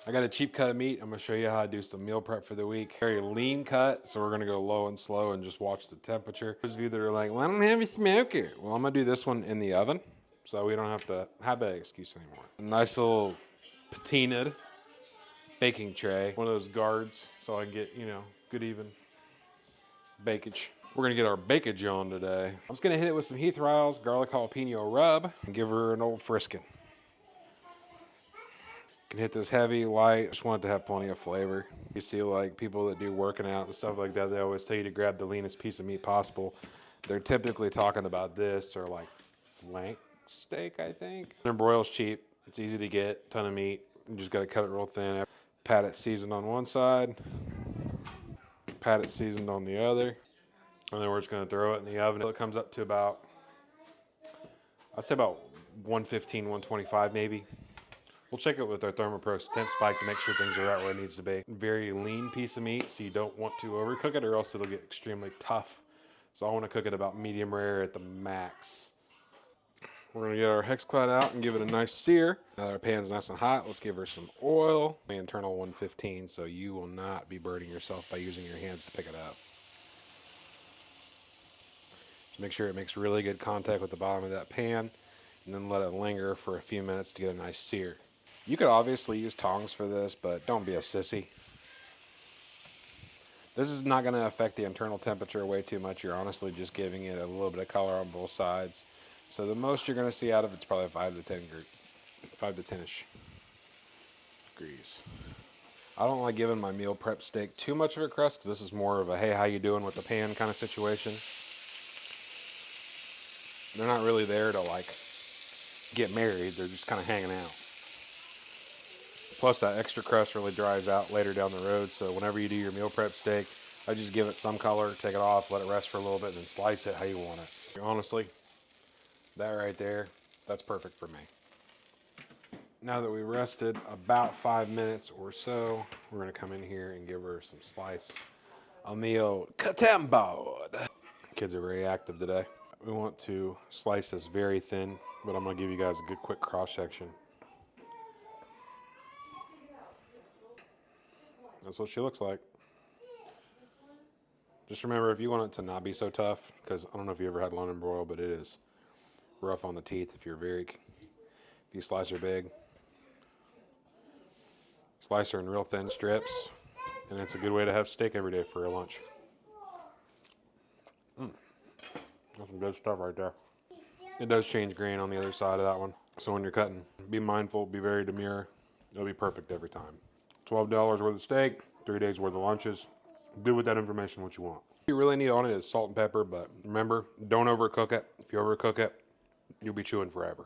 I got a cheap cut of meat. I'm gonna show you how I do some meal prep for the week. Very lean cut, so we're gonna go low and slow and just watch the temperature. Those of you that are like, well, I don't have a smoker. Well, I'm gonna do this one in the oven, so we don't have to have that excuse anymore. A nice little patinaed baking tray. One of those guards, so I get, you know, good even bakage. We're gonna get our bakage on today. I'm just gonna hit it with some Heath Riles garlic jalapeno rub and give her an old friskin. Can hit this heavy, light. Just want it to have plenty of flavor. You see, like people that do working out and stuff like that, they always tell you to grab the leanest piece of meat possible. They're typically talking about this or like flank steak, I think. London Broil's cheap. It's easy to get, ton of meat. You just gotta cut it real thin. Pat it seasoned on one side, pat it seasoned on the other, and then we're just gonna throw it in the oven until it comes up to about, I'd say about 115, 125 maybe. We'll check it with our Thermopro temp spike to make sure things are right where it needs to be. Very lean piece of meat, so you don't want to overcook it or else it'll get extremely tough. So I want to cook it about medium rare at the max. We're gonna get our hex cloud out and give it a nice sear. Now that our pan's nice and hot, let's give her some oil. The internal 115, so you will not be burning yourself by using your hands to pick it up. Just make sure it makes really good contact with the bottom of that pan, and then let it linger for a few minutes to get a nice sear. You could obviously use tongs for this, but don't be a sissy. This is not going to affect the internal temperature way too much. You're honestly just giving it a little bit of color on both sides. So the most you're going to see out of it's probably 5 to 10-ish degrees. I don't like giving my meal prep steak too much of a crust because this is more of a, hey, how you doing with the pan kind of situation. They're not really there to like get married. They're just kind of hanging out. Plus that extra crust really dries out later down the road, so whenever you do your meal prep steak, I just give it some color, take it off, let it rest for a little bit, and then slice it how you want it. Honestly, that right there, that's perfect for me. Now that we rested about 5 minutes or so, we're gonna come in here and give her some slice on the old cutting board. Kids are very active today. We want to slice this very thin, but I'm gonna give you guys a good quick cross section. That's what she looks like. Just remember, if you want it to not be so tough, because I don't know if you ever had London Broil, but it is rough on the teeth if you slice her big. Slice her in real thin strips, and it's a good way to have steak every day for your lunch. That's some good stuff right there. It does change grain on the other side of that one. So when you're cutting, be mindful, be very demure. It'll be perfect every time. $12 worth of steak, 3 days worth of lunches. Do with that information what you want. What you really need on it is salt and pepper, but remember, don't overcook it. If you overcook it, you'll be chewing forever.